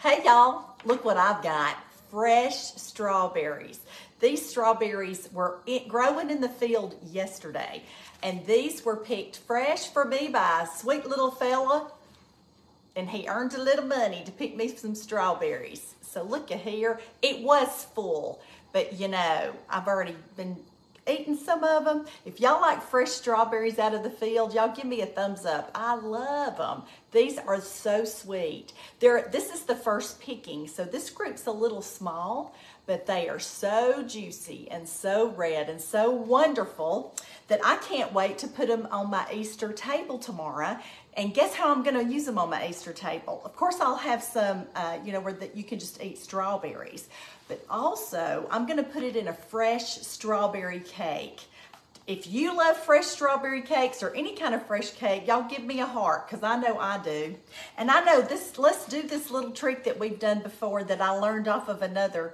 Hey y'all, look what I've got. Fresh strawberries. These strawberries were growing in the field yesterday, and these were picked fresh for me by a sweet little fella, and he earned a little money to pick me some strawberries. So look at here, it was full, but you know, I've already been eating some of them. If y'all like fresh strawberries out of the field, y'all give me a thumbs up. I love them. These are so sweet. This is the first picking, so this group's a little small, but they are so juicy and so red and so wonderful that I can't wait to put them on my Easter table tomorrow. And guess how I'm gonna use them on my Easter table? Of course, I'll have some, where you can just eat strawberries. But also, I'm gonna put it in a fresh strawberry cake. If you love fresh strawberry cakes or any kind of fresh cake, y'all give me a heart, because I know I do. And I know this, let's do this little trick that we've done before that I learned off of another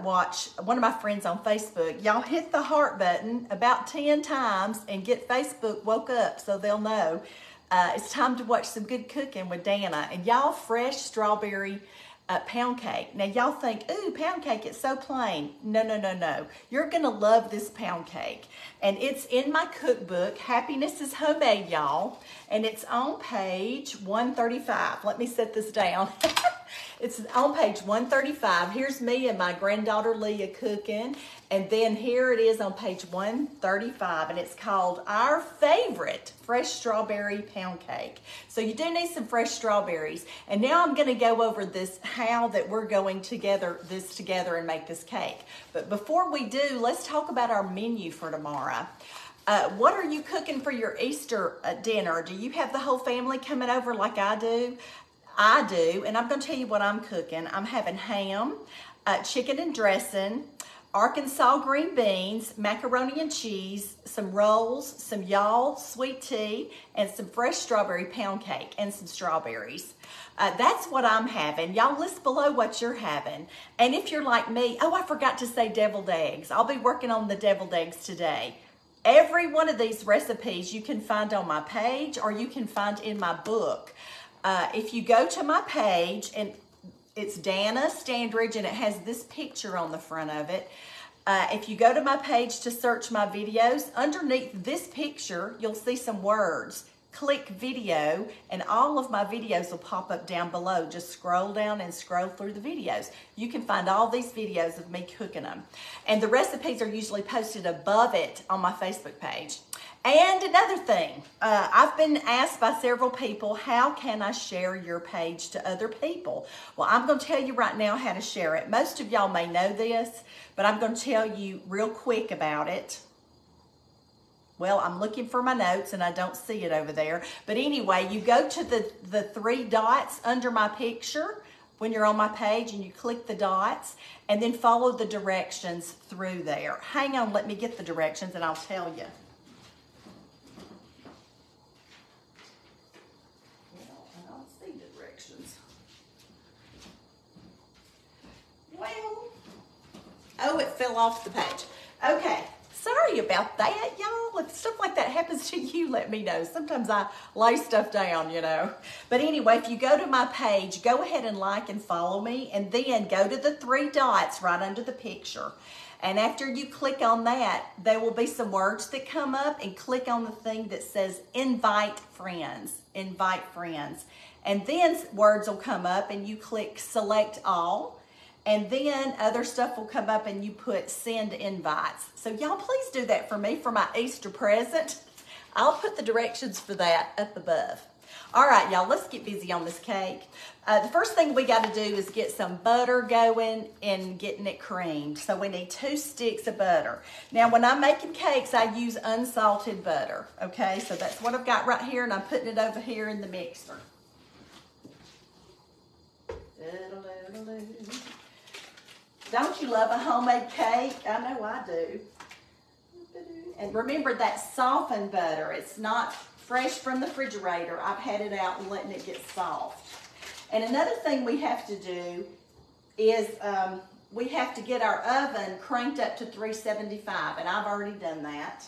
watch, one of my friends on Facebook. Y'all hit the heart button about 10 times and get Facebook woke up so they'll know it's time to watch some good cooking with Dana. And y'all, fresh strawberry pound cake. Now y'all think, ooh, pound cake, it's so plain. No, no, no, no. You're gonna love this pound cake. And it's in my cookbook, Happiness is Homemade, y'all. And it's on page 135. Let me set this down. It's on page 135. Here's me and my granddaughter Leah cooking. And then here it is on page 135. And it's called Our Favorite Fresh Strawberry Pound Cake. So you do need some fresh strawberries. And now I'm gonna go over this, how that we're going together and make this cake. But before we do, let's talk about our menu for tomorrow. What are you cooking for your Easter dinner? Do you have the whole family coming over like I do? I do, and I'm gonna tell you what I'm cooking. I'm having ham, chicken and dressing, Arkansas green beans, macaroni and cheese, some rolls, some y'all sweet tea, and some fresh strawberry pound cake, and some strawberries. That's what I'm having. Y'all list below what you're having. And if you're like me, oh, I forgot to say deviled eggs. I'll be working on the deviled eggs today. Every one of these recipes you can find on my page or you can find in my book. If you go to my page, and it's Dana Standridge, and it has this picture on the front of it. If you go to my page to search my videos, underneath this picture, you'll see some words. Click video, and all of my videos will pop up down below. Just scroll down and scroll through the videos. You can find all these videos of me cooking them. And the recipes are usually posted above it on my Facebook page. And another thing, I've been asked by several people, how can I share your page to other people? Well, I'm going to tell you right now how to share it. Most of y'all may know this, but I'm going to tell you real quick about it. Well, I'm looking for my notes and I don't see it over there. But anyway, you go to the three dots under my picture when you're on my page, and you click the dots and then follow the directions through there. Hang on, let me get the directions and I'll tell you. Well, oh, it fell off the page. Okay, sorry about that, y'all. If stuff like that happens to you, let me know. Sometimes I lay stuff down, you know. But anyway, if you go to my page, go ahead and like and follow me, and then go to the three dots right under the picture. And after you click on that, there will be some words that come up, and click on the thing that says invite friends, invite friends. And then words will come up and you click select all. And then other stuff will come up and you put send invites. So y'all please do that for me for my Easter present. I'll put the directions for that up above. All right, y'all, let's get busy on this cake. The first thing we got to do is get some butter going and getting it creamed. So we need 2 sticks of butter. Now, when I'm making cakes, I use unsalted butter, okay? So that's what I've got right here, and I'm putting it over here in the mixer. Don't you love a homemade cake? I know I do. And remember that softened butter. It's not fresh from the refrigerator. I've had it out and letting it get soft. And another thing we have to do is we have to get our oven cranked up to 375, and I've already done that.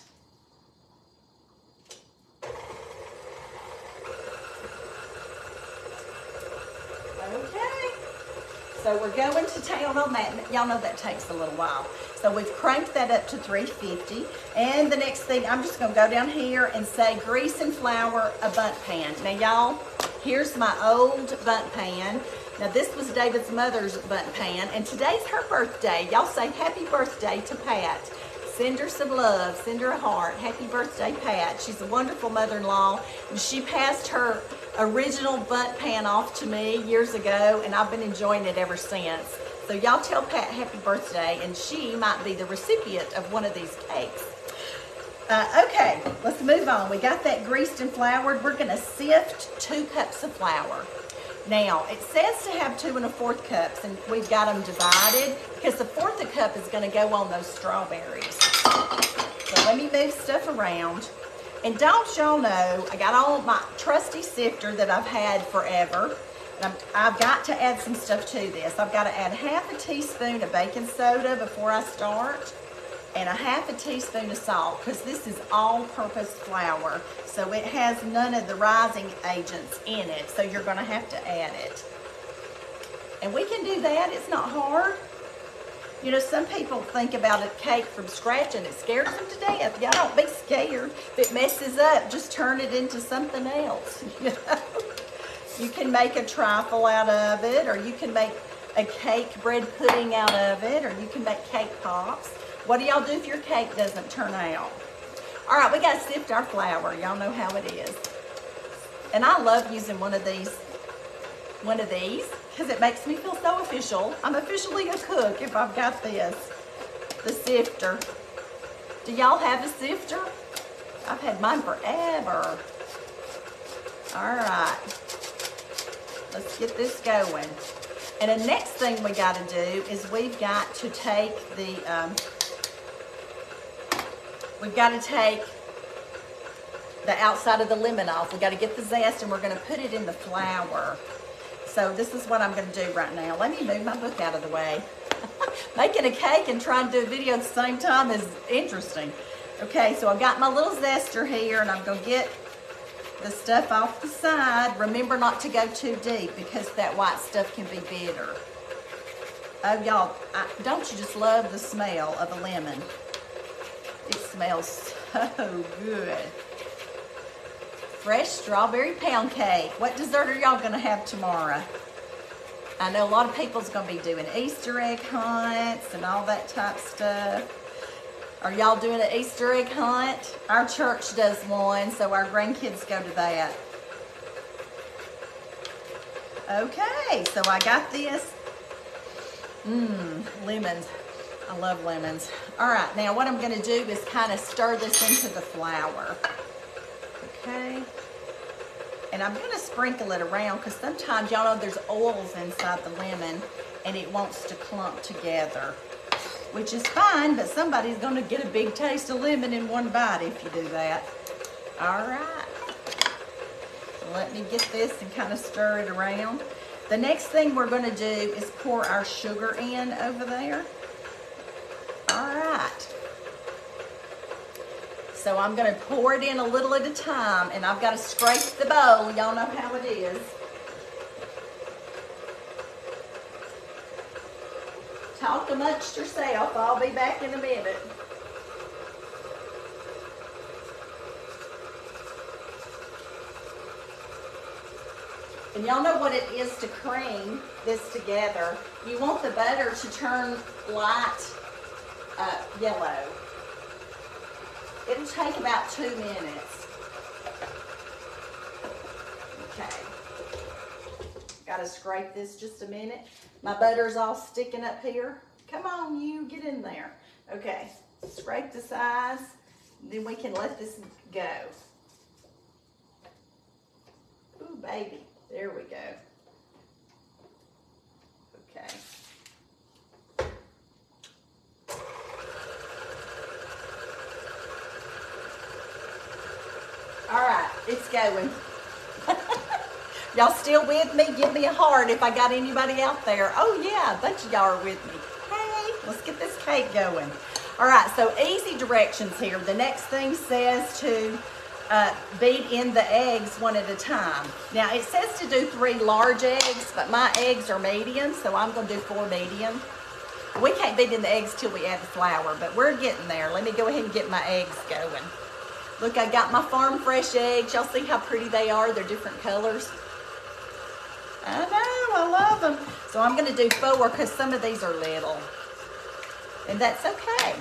Okay. So we're going to town on that. Y'all know that takes a little while. So we've cranked that up to 350. And the next thing, I'm just gonna go down here and say grease and flour a bundt pan. Now y'all, here's my old bundt pan. Now this was David's mother's bundt pan, and today's her birthday. Y'all say happy birthday to Pat. Send her some love, send her a heart. Happy birthday, Pat. She's a wonderful mother-in-law, and she passed her original bundt pan off to me years ago, and I've been enjoying it ever since. So y'all tell Pat happy birthday, and she might be the recipient of one of these cakes. Okay, let's move on. We got that greased and floured. We're gonna sift 2 cups of flour. Now, it says to have 2 1/4 cups, and we've got them divided because the 1/4 cup is gonna go on those strawberries. So let me move stuff around. And don't y'all know, I got all my trusty sifter that I've had forever. And I've got to add some stuff to this. I've got to add 1/2 teaspoon of baking soda before I start, and 1/2 teaspoon of salt, because this is all-purpose flour. So it has none of the rising agents in it, so you're gonna have to add it. And we can do that, it's not hard. You know, some people think about a cake from scratch and it scares them to death. Y'all don't be scared. If it messes up, just turn it into something else, you know? You can make a trifle out of it, or you can make a cake bread pudding out of it, or you can make cake pops. What do y'all do if your cake doesn't turn out? All right, we gotta sift our flour. Y'all know how it is. And I love using one of these, because it makes me feel so official. I'm officially a cook if I've got this, the sifter. Do y'all have a sifter? I've had mine forever. All right, let's get this going. And the next thing we gotta do is we've got to take the, outside of the lemon off. We gotta get the zest, and we're gonna put it in the flour. So this is what I'm gonna do right now. Let me move my book out of the way. Making a cake and trying to do a video at the same time is interesting. Okay, so I've got my little zester here, and I'm gonna get the stuff off the side. Remember not to go too deep, because that white stuff can be bitter. Oh, y'all, don't you just love the smell of a lemon? It smells so good. Fresh strawberry pound cake. What dessert are y'all gonna have tomorrow? I know a lot of people's gonna be doing Easter egg hunts and all that type stuff. Are y'all doing an Easter egg hunt? Our church does one, so our grandkids go to that. Okay, so I got this. Lemons. I love lemons. All right, now what I'm gonna do is kind of stir this into the flour. Okay. And I'm gonna sprinkle it around, because sometimes y'all know there's oils inside the lemon and it wants to clump together, which is fine, but somebody's gonna get a big taste of lemon in one bite if you do that. All right. So let me get this and kind of stir it around. The next thing we're gonna do is pour our sugar in over there. All right. So I'm gonna pour it in a little at a time, and I've gotta scrape the bowl. Y'all know how it is. Talk amongst yourself. I'll be back in a minute. And y'all know what it is to cream this together. You want the butter to turn light yellow. It'll take about 2 minutes. Okay. Gotta scrape this just a minute. My butter's all sticking up here. Come on, you, get in there. Okay, scrape the sides, then we can let this go. Ooh, baby, there we go. Okay. All right, it's going. Y'all still with me? Give me a heart if I got anybody out there. Oh yeah, a bunch of y'all are with me. Hey, let's get this cake going. All right, so easy directions here. The next thing says to beat in the eggs one at a time. Now it says to do 3 large eggs, but my eggs are medium, so I'm gonna do 4 medium. We can't beat in the eggs till we add the flour, but we're getting there. Let me go ahead and get my eggs going. Look, I got my farm fresh eggs. Y'all see how pretty they are? They're different colors. I know, I love them. So I'm gonna do 4 because some of these are little. And that's okay.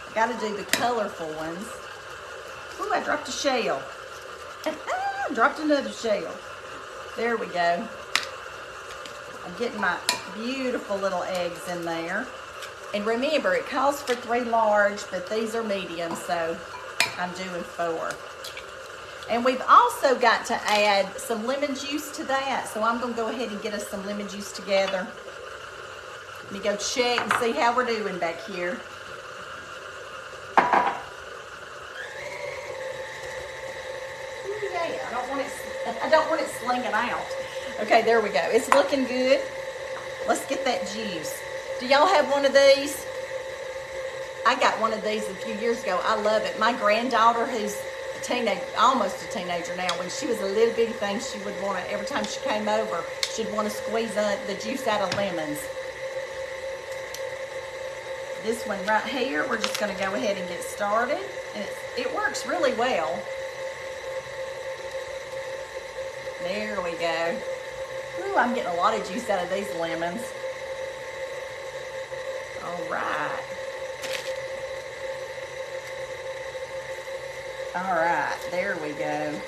I gotta do the colorful ones. Ooh, I dropped a shell. I dropped another shell. There we go. I'm getting my beautiful little eggs in there. And remember, it calls for 3 large, but these are medium, so I'm doing 4. And we've also got to add some lemon juice to that, so I'm gonna go ahead and get us some lemon juice together. Let me go check and see how we're doing back here. Ooh, yeah, I don't want it slinging out. Okay, there we go. It's looking good. Let's get that juice. Do y'all have one of these? I got one of these a few years ago. I love it. My granddaughter, who's a teenager, almost a teenager now, when she was a little bitty thing, she would want to, every time she came over, she'd want to squeeze the juice out of lemons. This one right here, we're just going to go ahead and get started. And it works really well. There we go. Ooh, I'm getting a lot of juice out of these lemons. All right. All right, there we go.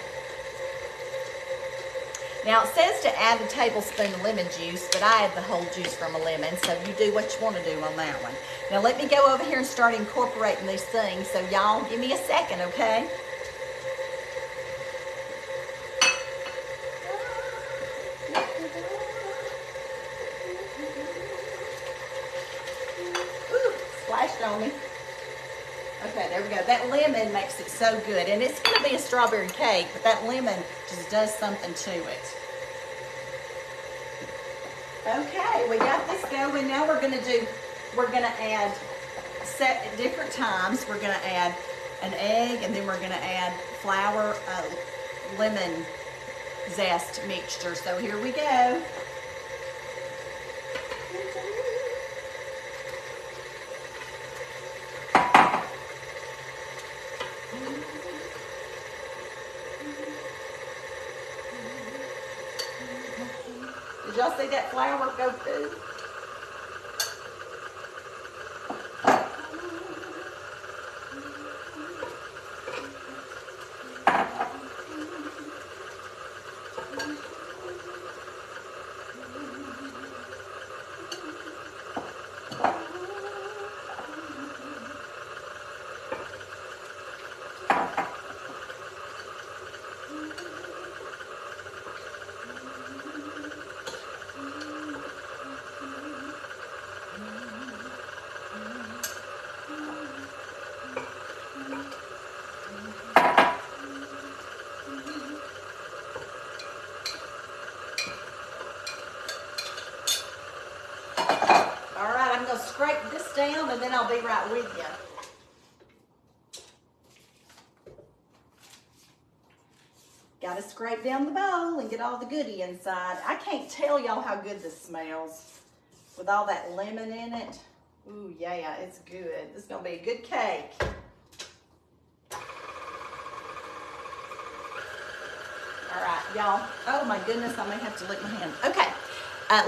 Now it says to add a tablespoon of lemon juice, but I add the whole juice from a lemon, so you do what you want to do on that one. Now let me go over here and start incorporating these things, so y'all give me a second, okay? Ooh, splashed on me. Okay, there we go. That lemon makes it so good. And it's going to be a strawberry cake, but that lemon just does something to it. Okay, we got this going. Now we're going to add different times. We're going to add an egg, and then we're going to add flour, lemon zest mixture. So here we go. Did y'all see that flour go through? Scrape this down and then I'll be right with you. Got to scrape down the bowl and get all the goodie inside. I can't tell y'all how good this smells with all that lemon in it. Ooh, yeah, it's good. This is going to be a good cake. All right, y'all. Oh my goodness, I may have to lick my hand. Okay.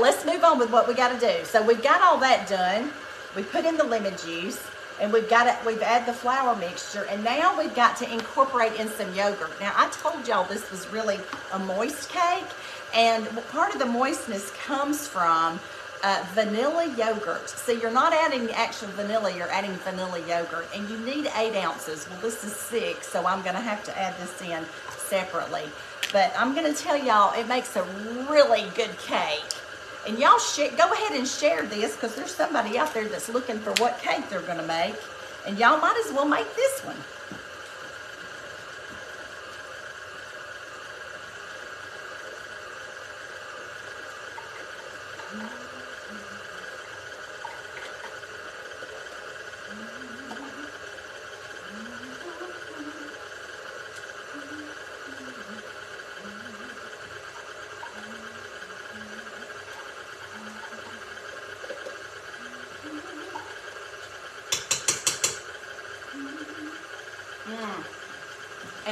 Let's move on with what we got to do. So we've got all that done. We put in the lemon juice, and we've added the flour mixture, and now we've got to incorporate in some yogurt. Now I told y'all this was really a moist cake, and part of the moistness comes from vanilla yogurt. See, you're not adding the actual vanilla, you're adding vanilla yogurt, and you need 8 ounces. Well, this is 6, so I'm going to have to add this in separately. But I'm going to tell y'all, it makes a really good cake. And y'all go ahead and share this, because there's somebody out there that's looking for what cake they're going to make. And y'all might as well make this one.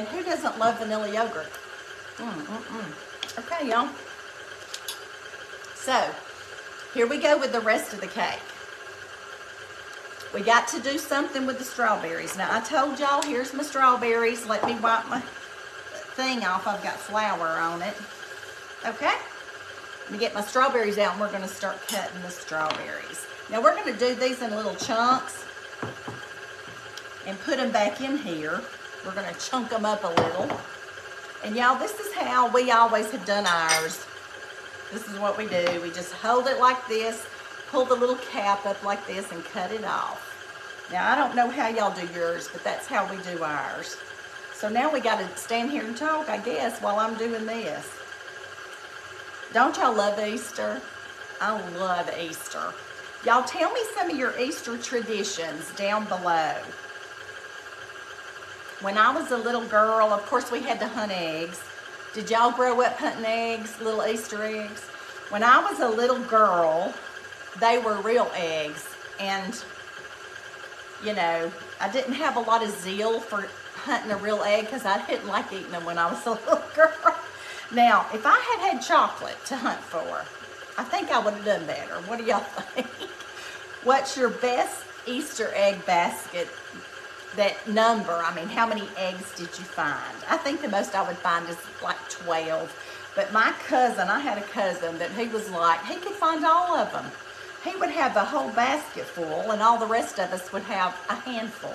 And who doesn't love vanilla yogurt? Okay, y'all. So, here we go with the rest of the cake. We got to do something with the strawberries. Now, I told y'all, here's my strawberries. Let me wipe my thing off. I've got flour on it. Okay? Let me get my strawberries out, and we're going to start cutting the strawberries. Now, we're going to do these in little chunks and put them back in here. We're going to chunk them up a little. And y'all, this is how we always have done ours. This is what we do. We just hold it like this, pull the little cap up like this, and cut it off. Now, I don't know how y'all do yours, but that's how we do ours. So now we got to stand here and talk, I guess, while I'm doing this. Don't y'all love Easter? I love Easter. Y'all tell me some of your Easter traditions down below. When I was a little girl, of course, we had to hunt eggs. Did y'all grow up hunting eggs, little Easter eggs? When I was a little girl, they were real eggs. And, you know, I didn't have a lot of zeal for hunting a real egg because I didn't like eating them when I was a little girl. Now, if I had had chocolate to hunt for, I think I would have done better. What do y'all think? What's your best Easter egg basket? That number, I mean, how many eggs did you find? I think the most I would find is like 12. But my cousin, I had a cousin that he was like, he could find all of them. He would have a whole basket full, and all the rest of us would have a handful.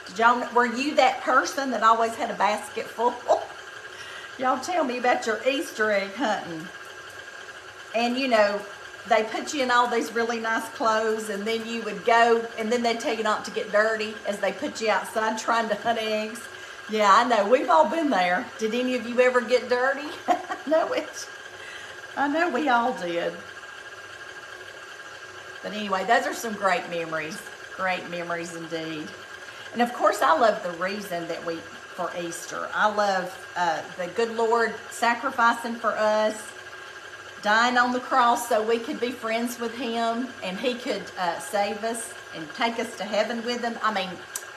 Did y'all, were you that person that always had a basket full? Y'all tell me about your Easter egg hunting. And you know, they put you in all these really nice clothes, and then you would go, and then they'd tell you not to get dirty as they put you outside trying to hunt eggs. Yeah, I know. We've all been there. Did any of you ever get dirty? I know we all did. But anyway, those are some great memories. Great memories indeed. And of course, I love the reason that for Easter. I love the good Lord sacrificing for us, dying on the cross so we could be friends with him, and he could save us and take us to heaven with him. I mean,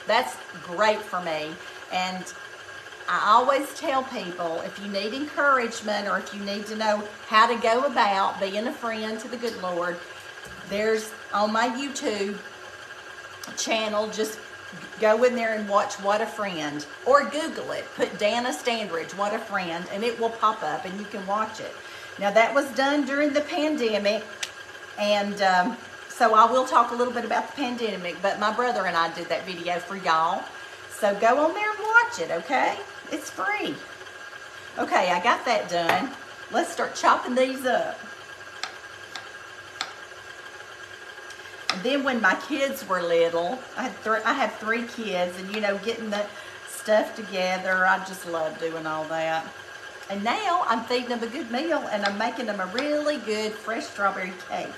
that's great for me. And I always tell people, if you need encouragement or if you need to know how to go about being a friend to the good Lord, there's on my YouTube channel, just go in there and watch What a Friend, or Google it, put Dana Standridge, What a Friend, and it will pop up and you can watch it. Now, that was done during the pandemic, and so I will talk a little bit about the pandemic, but my brother and I did that video for y'all. So go on there and watch it, okay? It's free. Okay, I got that done. Let's start chopping these up. And then when my kids were little, I have three kids, and you know, getting the stuff together, I just love doing all that. And now I'm feeding them a good meal, and I'm making them a really good fresh strawberry cake.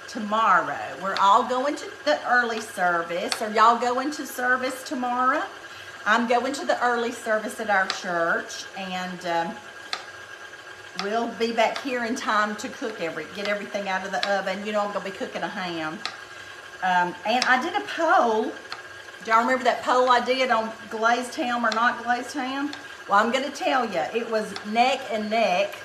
Tomorrow, we're all going to the early service. Are y'all going to service tomorrow? I'm going to the early service at our church, and we'll be back here in time to cook get everything out of the oven. You know, I'm going to be cooking a ham. And I did a poll. Do y'all remember that poll I did on glazed ham or not glazed ham? Well, I'm going to tell you, it was neck and neck,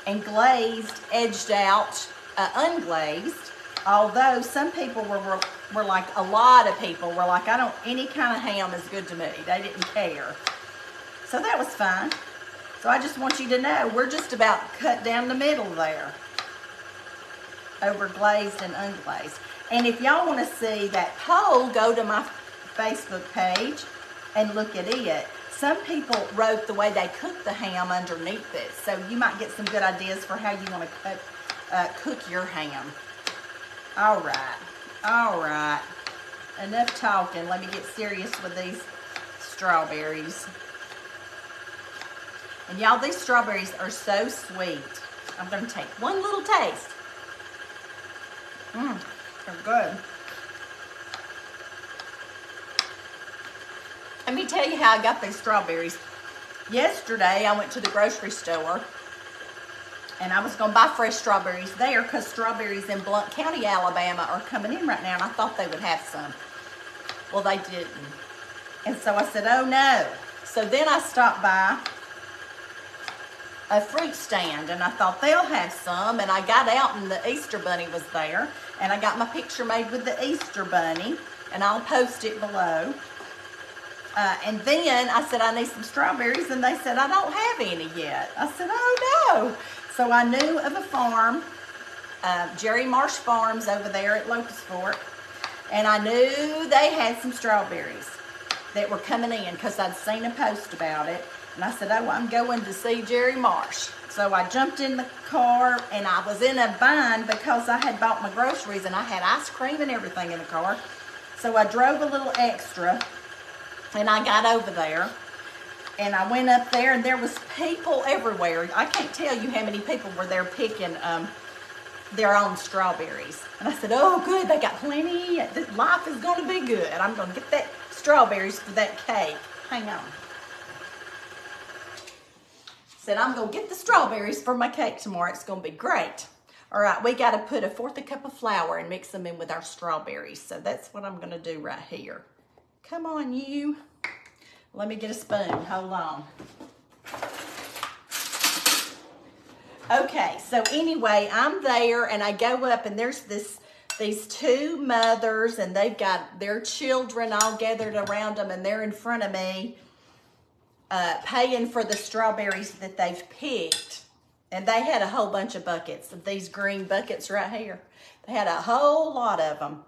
and glazed edged out unglazed. Although some people were like, a lot of people were like, any kind of ham is good to me. They didn't care. So that was fine. So I just want you to know, we're just about cut down the middle there, over glazed and unglazed. And if y'all want to see that poll, go to my Facebook page and look at it. Some people wrote the way they cook the ham underneath it, so you might get some good ideas for how you want to cook your ham. All right, enough talking. Let me get serious with these strawberries. And y'all, these strawberries are so sweet. I'm going to take one little taste. They're good. Let me tell you how I got these strawberries. Yesterday, I went to the grocery store, and I was going to buy fresh strawberries there because strawberries in Blount County, Alabama are coming in right now, and I thought they would have some. Well, they didn't. And so I said, oh no. So then I stopped by a fruit stand and I thought they'll have some, and I got out and the Easter bunny was there, and I got my picture made with the Easter bunny, and I'll post it below. And then I said, I need some strawberries, and they said, I don't have any yet. I said, oh no. So I knew of a farm, Jerry Marsh Farms over there at Locust Fork, and I knew they had some strawberries that were coming in because I'd seen a post about it. And I said, oh, I'm going to see Jerry Marsh. So I jumped in the car, and I was in a bind because I had bought my groceries and I had ice cream and everything in the car. So I drove a little extra, and I got over there, and I went up there, and there was people everywhere. I can't tell you how many people were there picking their own strawberries. And I said, oh, good, they got plenty. Life is going to be good. I'm going to get that strawberries for that cake. Hang on. Said, I'm going to get the strawberries for my cake tomorrow. It's going to be great. All right, we got to put 1/4 cup of flour and mix them in with our strawberries. So that's what I'm going to do right here. Come on, you. Let me get a spoon. Hold on. Okay, so anyway, I'm there, and I go up, and there's these two mothers, and they've got their children all gathered around them, and they're in front of me paying for the strawberries that they've picked. And they had a whole bunch of buckets of these green buckets right here. They had a whole lot of them.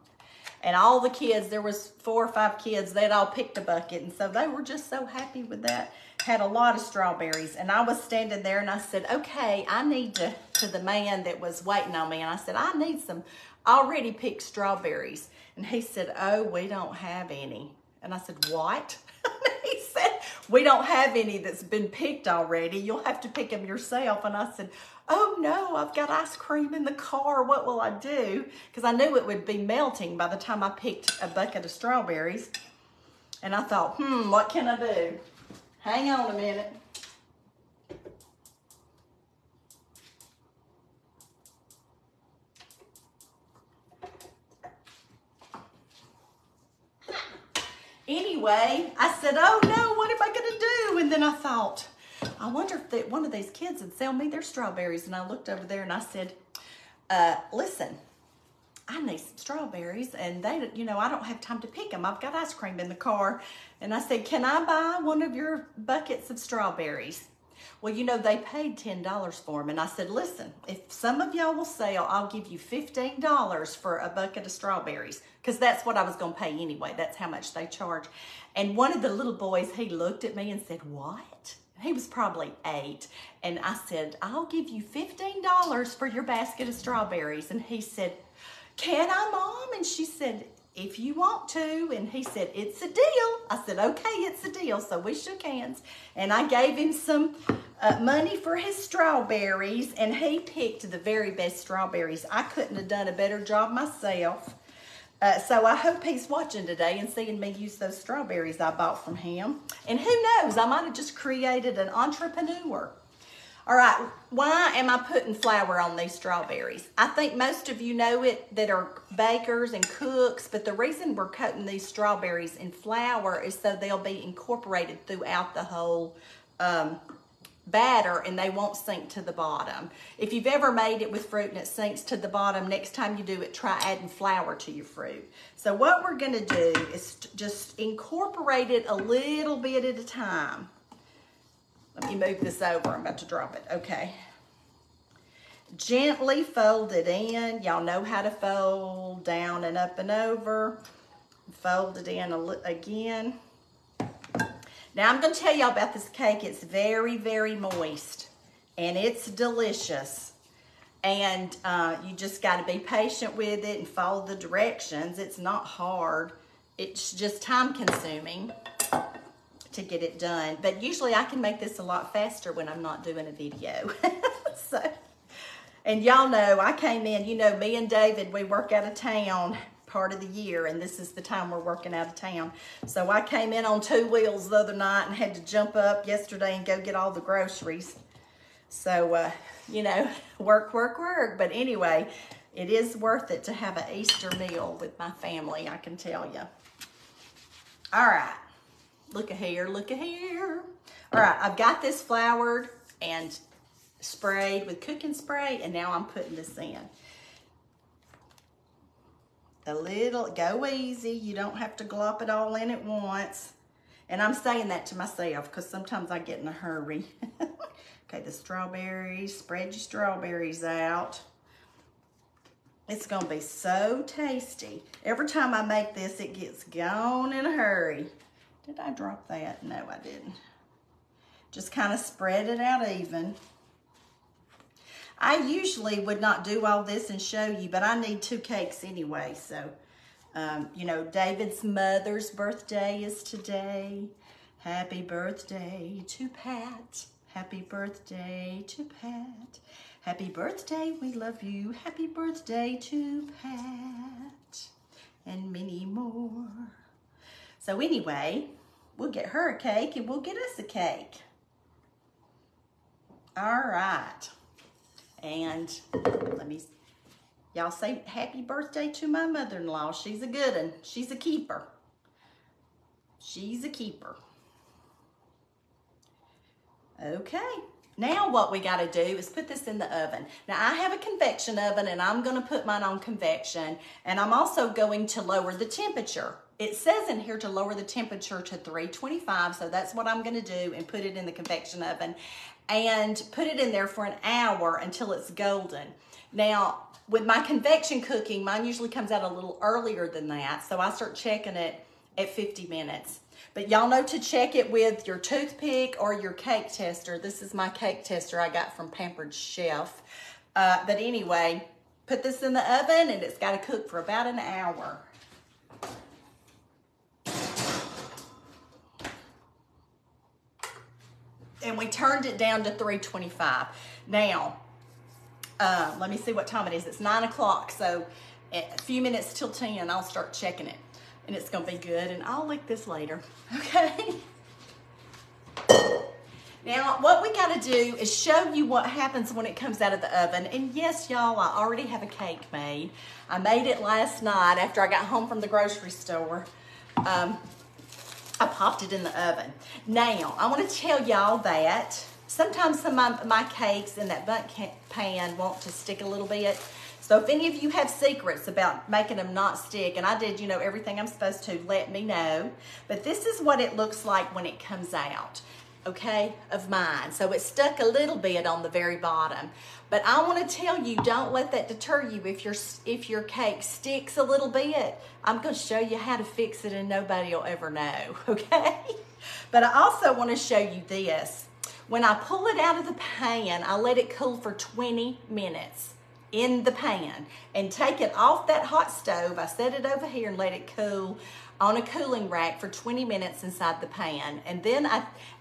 And all the kids, there was 4 or 5 kids, they'd all picked a bucket. And so they were just so happy with that. Had a lot of strawberries. And I was standing there, and I said, okay, I need to the man that was waiting on me. And I said, I need some already picked strawberries. And he said, oh, we don't have any. And I said, what? He said, we don't have any that's been picked already. You'll have to pick them yourself. And I said, oh no, I've got ice cream in the car. What will I do? Because I knew it would be melting by the time I picked a bucket of strawberries. And I thought, what can I do? Hang on a minute. Anyway, I said, oh no, what am I going to do? And then I thought, I wonder if one of these kids would sell me their strawberries. And I looked over there and I said, listen, I need some strawberries, and they, I don't have time to pick them. I've got ice cream in the car. And I said, can I buy one of your buckets of strawberries? Well, they paid $10 for them. And I said, listen, if some of y'all will sell, I'll give you $15 for a bucket of strawberries, because that's what I was going to pay anyway. That's how much they charge. And one of the little boys, he looked at me and said, what? He was probably 8. And I said, I'll give you $15 for your basket of strawberries. And he said, can I, Mom? And she said, if you want to. And he said, it's a deal. I said, okay, it's a deal. So we shook hands, and I gave him some money for his strawberries, and he picked the very best strawberries. I couldn't have done a better job myself. So I hope he's watching today and seeing me use those strawberries I bought from him. And who knows, I might have just created an entrepreneur. All right, why am I putting flour on these strawberries? I think most of you know it that are bakers and cooks, but the reason we're coating these strawberries in flour is so they'll be incorporated throughout the whole batter, and they won't sink to the bottom. If you've ever made it with fruit and it sinks to the bottom, next time you do it, try adding flour to your fruit. So what we're gonna do is just incorporate it a little bit at a time. Let me move this over. I'm about to drop it. Okay. Gently fold it in. Y'all know how to fold down and up and over. Fold it in again. Now I'm going to tell y'all about this cake. It's very, very moist, and it's delicious. And you just got to be patient with it and follow the directions. It's not hard. It's just time consuming to get it done. But usually I can make this a lot faster when I'm not doing a video. And y'all know I came in, me and David, we work out of town part of the year, and this is the time we're working out of town. So I came in on 2 wheels the other night and had to jump up yesterday and go get all the groceries. So, work. But anyway, it is worth it to have an Easter meal with my family, I can tell you. All right, look at here, look at here. All right, I've got this floured and sprayed with cooking spray, and now I'm putting this in. A little, go easy. You don't have to glop it all in at once. And I'm saying that to myself because sometimes I get in a hurry. Okay, the strawberries, spread your strawberries out. It's gonna be so tasty. Every time I make this, it gets gone in a hurry. Did I drop that? No, I didn't. Just kind of spread it out even. I usually would not do all this and show you, but I need 2 cakes anyway. So, you know, David's mother's birthday is today. Happy birthday to Pat. Happy birthday to Pat. Happy birthday, we love you. Happy birthday to Pat. And many more. So anyway, we'll get her a cake and we'll get us a cake. All right. And y'all say happy birthday to my mother-in-law. She's a good one. She's a keeper. She's a keeper. Okay. Now what we got to do is put this in the oven. Now I have a convection oven and I'm going to put mine on convection, and I'm also going to lower the temperature. It says in here to lower the temperature to 325, so that's what I'm going to do, and put it in the convection oven and put it in there for an hour until it's golden. Now with my convection cooking, mine usually comes out a little earlier than that, so I start checking it at 50 minutes. But y'all know to check it with your toothpick or your cake tester. This is my cake tester I got from Pampered Chef. But anyway, put this in the oven and it's got to cook for about an hour. And we turned it down to 325. Now, let me see what time it is. It's 9 o'clock, so a few minutes till 10, I'll start checking it. And it's gonna be good, and I'll lick this later, okay? Now, what we gotta do is show you what happens when it comes out of the oven. And yes, y'all, I already have a cake made. I made it last night after I got home from the grocery store. I popped it in the oven. Now, I wanna tell y'all that sometimes some of my cakes in that bundt pan want to stick a little bit. So if any of you have secrets about making them not stick, and I did, you know, everything I'm supposed to, let me know. But this is what it looks like when it comes out, okay, of mine. So it stuck a little bit on the very bottom. But I want to tell you, don't let that deter you if your cake sticks a little bit. I'm going to show you how to fix it and nobody will ever know, okay? But I also want to show you this. When I pull it out of the pan, I let it cool for 20 minutes. In the pan, and take it off that hot stove. I set it over here and let it cool on a cooling rack for 20 minutes inside the pan. And then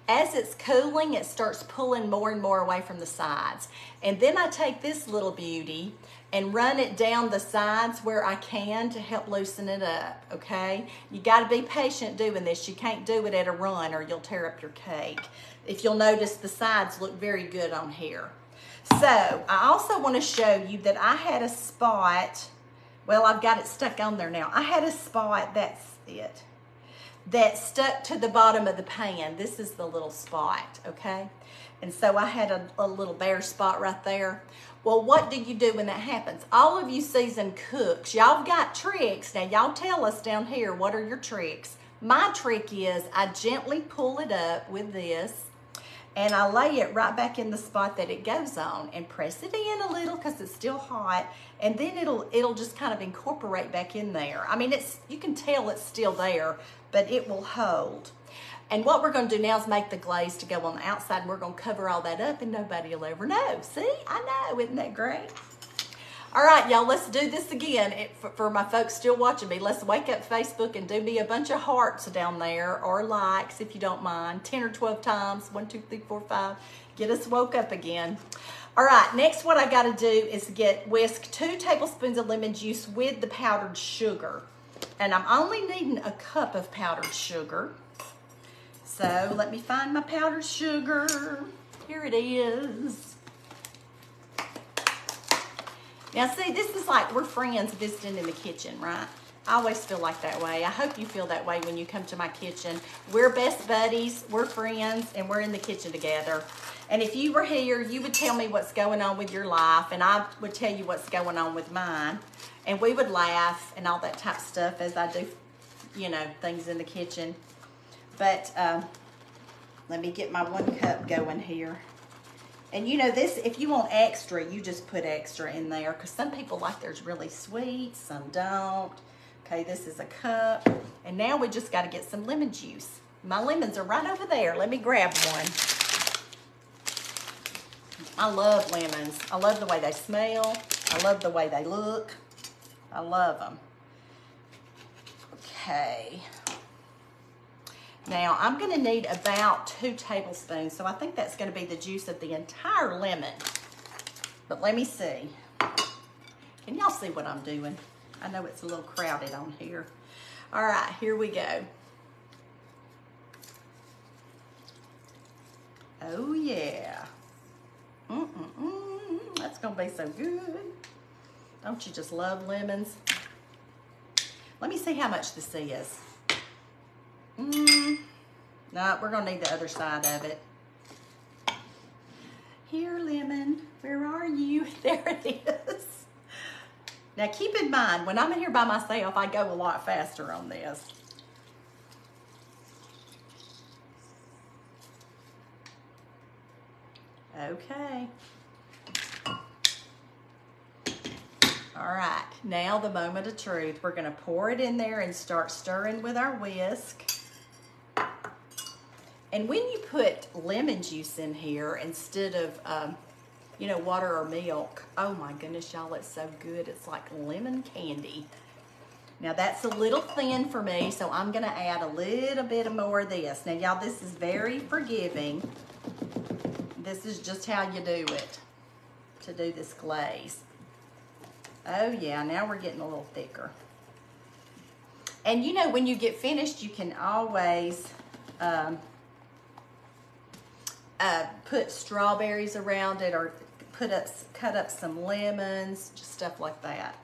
as it's cooling, it starts pulling more and more away from the sides. And then I take this little beauty and run it down the sides where I can to help loosen it up, okay? You gotta be patient doing this. You can't do it at a run or you'll tear up your cake. If you'll notice, the sides look very good on here. So, I also want to show you that I had a spot, well, I've got it stuck on there now. I had a spot, that's it, that stuck to the bottom of the pan. This is the little spot, okay? And so I had a little bare spot right there. Well, what do you do when that happens? All of you seasoned cooks, y'all got tricks. Now, y'all tell us down here, what are your tricks? My trick is I gently pull it up with this, and I lay it right back in the spot that it goes on and press it in a little because it's still hot, and then it'll just kind of incorporate back in there. I mean, you can tell it's still there, but it will hold. And what we're going to do now is make the glaze to go on the outside, and we're going to cover all that up and nobody will ever know. See? I know. Isn't that great? All right, y'all, let's do this again. For my folks still watching me, let's wake up Facebook and do me a bunch of hearts down there, or likes if you don't mind. 10 or 12 times. 1, 2, 3, 4, 5. Get us woke up again. All right, next what I got to do is whisk 2 tablespoons of lemon juice with the powdered sugar. And I'm only needing a cup of powdered sugar. So let me find my powdered sugar. Here it is. Now see, this is like we're friends visiting in the kitchen, right? I always feel like that way. I hope you feel that way when you come to my kitchen. We're best buddies, we're friends, and we're in the kitchen together. And if you were here, you would tell me what's going on with your life, and I would tell you what's going on with mine. And we would laugh and all that type of stuff as I do, you know, things in the kitchen. But let me get my 1 cup going here. And you know this, if you want extra, you just put extra in there, because some people like theirs really sweet, some don't. Okay, this is a cup. And now we just got to get some lemon juice. My lemons are right over there. Let me grab one. I love lemons. I love the way they smell. I love the way they look. I love them. Okay. Now, I'm going to need about 2 tablespoons, so I think that's going to be the juice of the entire lemon. But let me see. Can y'all see what I'm doing? I know it's a little crowded on here. All right, here we go. Oh, yeah. That's going to be so good. Don't you just love lemons? Let me see how much this is. No, we're going to need the other side of it. Here, lemon, where are you? There it is. Now, keep in mind, when I'm here by myself, I go a lot faster on this. Okay. All right, now the moment of truth. We're going to pour it in there and start stirring with our whisk. And when you put lemon juice in here instead of, you know, water or milk, oh my goodness, y'all, it's so good. It's like lemon candy. Now, that's a little thin for me, so I'm going to add a little bit more of this. Now, y'all, this is very forgiving. This is just how you do it, to do this glaze. Oh, yeah, now we're getting a little thicker. And, you know, when you get finished, you can always put strawberries around it, or cut up some lemons, just stuff like that.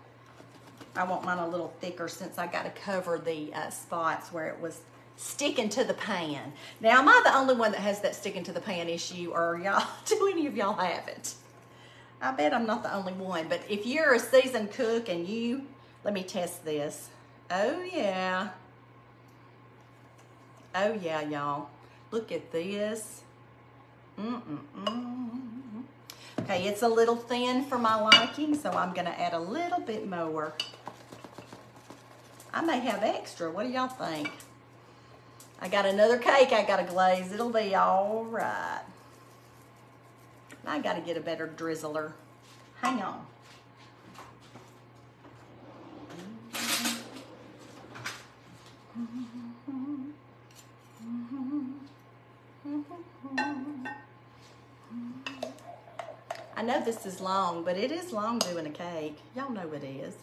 I want mine a little thicker since I got to cover the spots where it was sticking to the pan. Now, am I the only one that has that sticking to the pan issue, or y'all, do any of y'all have it? I bet I'm not the only one, but if you're a seasoned cook and let me test this. Oh yeah. Oh yeah, y'all. Look at this. Okay, it's a little thin for my liking, so I'm gonna add a little bit more. I may have extra. What do y'all think? I got another cake I gotta glaze. It'll be all right. I gotta get a better drizzler. Hang on. I know this is long, but it is long doing a cake. Y'all know it is.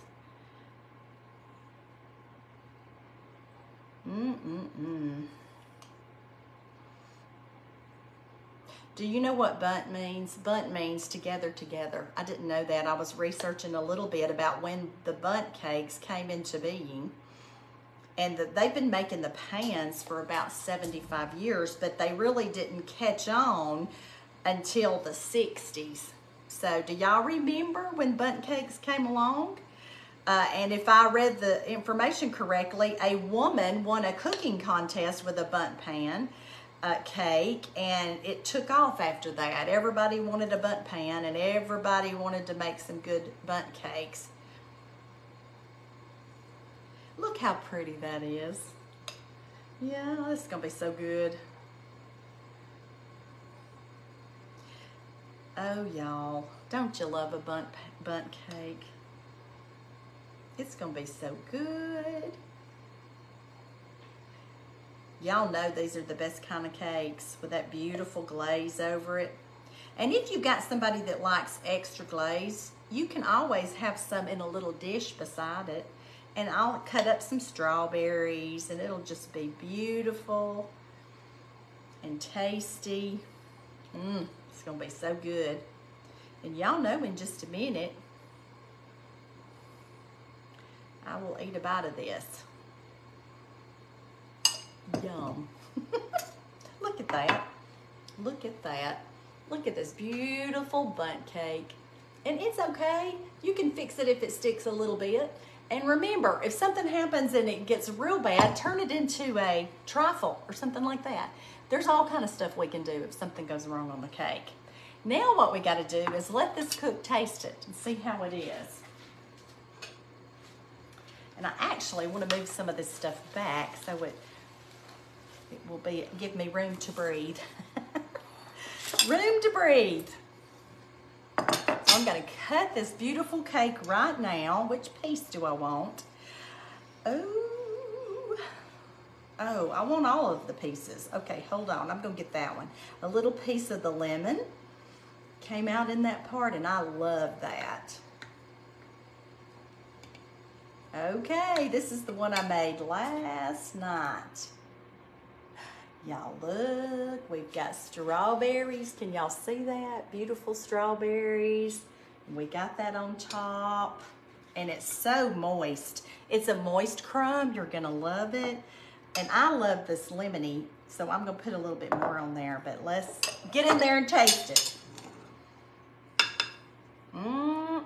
Do you know what bunt means? Bunt means together, together. I didn't know that. I was researching a little bit about when the bunt cakes came into being. And they've been making the pans for about 75 years, but they really didn't catch on until the 60s. So do y'all remember when bunt cakes came along? And if I read the information correctly, a woman won a cooking contest with a bunt pan cake, and it took off after that. Everybody wanted a bunt pan, and everybody wanted to make some good bunt cakes. Look how pretty that is. Yeah, this is gonna be so good. Oh, y'all, don't you love a bunt cake? It's gonna be so good. Y'all know these are the best kind of cakes with that beautiful glaze over it. And if you got somebody that likes extra glaze, you can always have some in a little dish beside it. And I'll cut up some strawberries, and it'll just be beautiful and tasty. It's gonna be so good. And y'all know in just a minute, I will eat a bite of this. Yum. Look at that. Look at that. Look at this beautiful bundt cake. And it's okay. You can fix it if it sticks a little bit. And remember, if something happens and it gets real bad, turn it into a trifle or something like that. There's all kind of stuff we can do if something goes wrong on the cake. Now what we got to do is let this cook taste it and see how it is. And I actually want to move some of this stuff back so it will give me room to breathe. Room to breathe. So I'm going to cut this beautiful cake right now. Which piece do I want? Oh, I want all of the pieces. Okay, hold on. I'm going to get that one. A little piece of the lemon came out in that part, and I love that. Okay, this is the one I made last night. Y'all look, we've got strawberries. Can y'all see that? Beautiful strawberries. We got that on top, and it's so moist. It's a moist crumb. You're gonna love it. And I love this lemony, so I'm gonna put a little bit more on there, but let's get in there and taste it. Oh,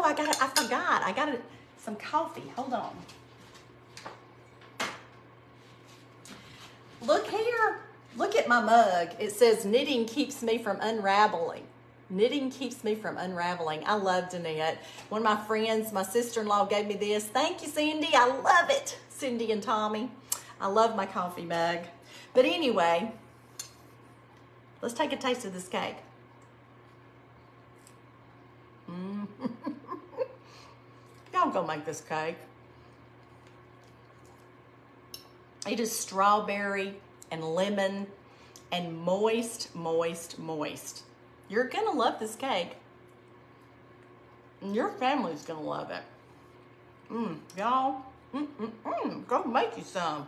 I forgot. I got some coffee. Hold on. Look here. Look at my mug. It says knitting keeps me from unraveling. Knitting keeps me from unraveling. I love to knit. One of my friends, my sister-in-law, gave me this. Thank you, Cindy. I love it. Cindy and Tommy. I love my coffee mug. But anyway, let's take a taste of this cake. Y'all go make this cake. It is strawberry and lemon and moist, moist, moist. You're gonna love this cake. And your family's gonna love it. Y'all, go make you some.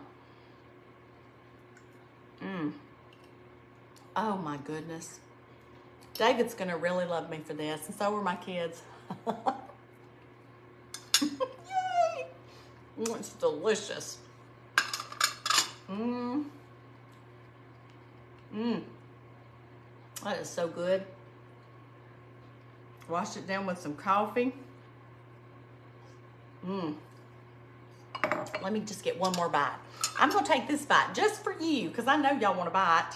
Oh my goodness. David's gonna really love me for this, and so are my kids. Yay! It's delicious. That is so good. Wash it down with some coffee. Let me just get one more bite. I'm gonna take this bite just for you because I know y'all want a bite.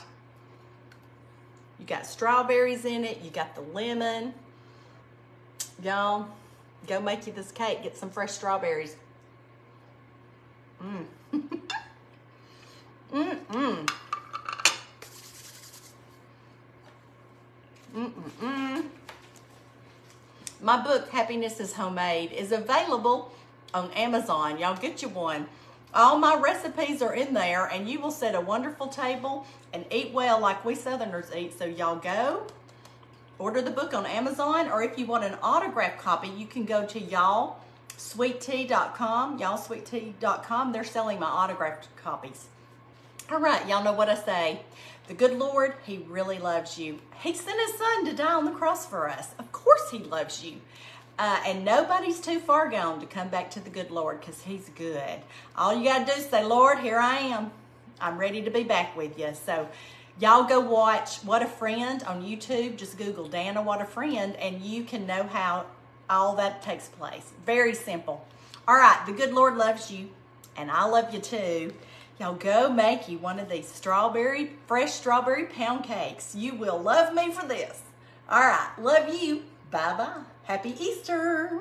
You got strawberries in it. You got the lemon. Y'all, go make you this cake. Get some fresh strawberries. My book, Happiness is Homemade, is available on Amazon. Y'all get you one. All my recipes are in there, and you will set a wonderful table and eat well like we Southerners eat. So y'all go order the book on Amazon, or if you want an autographed copy, you can go to y'allsweettea.com, y'allsweettea.com. They're selling my autographed copies. All right, y'all know what I say. The good Lord, he really loves you. He sent his son to die on the cross for us. Of course he loves you. And nobody's too far gone to come back to the good Lord because he's good. All you got to do is say, Lord, here I am. I'm ready to be back with you. So y'all go watch What a Friend on YouTube. Just Google Dana What a Friend, and you can know how all that takes place. Very simple. All right, the good Lord loves you, and I love you too. Y'all go make you one of these fresh strawberry pound cakes. You will love me for this. All right, love you. Bye-bye. Happy Easter.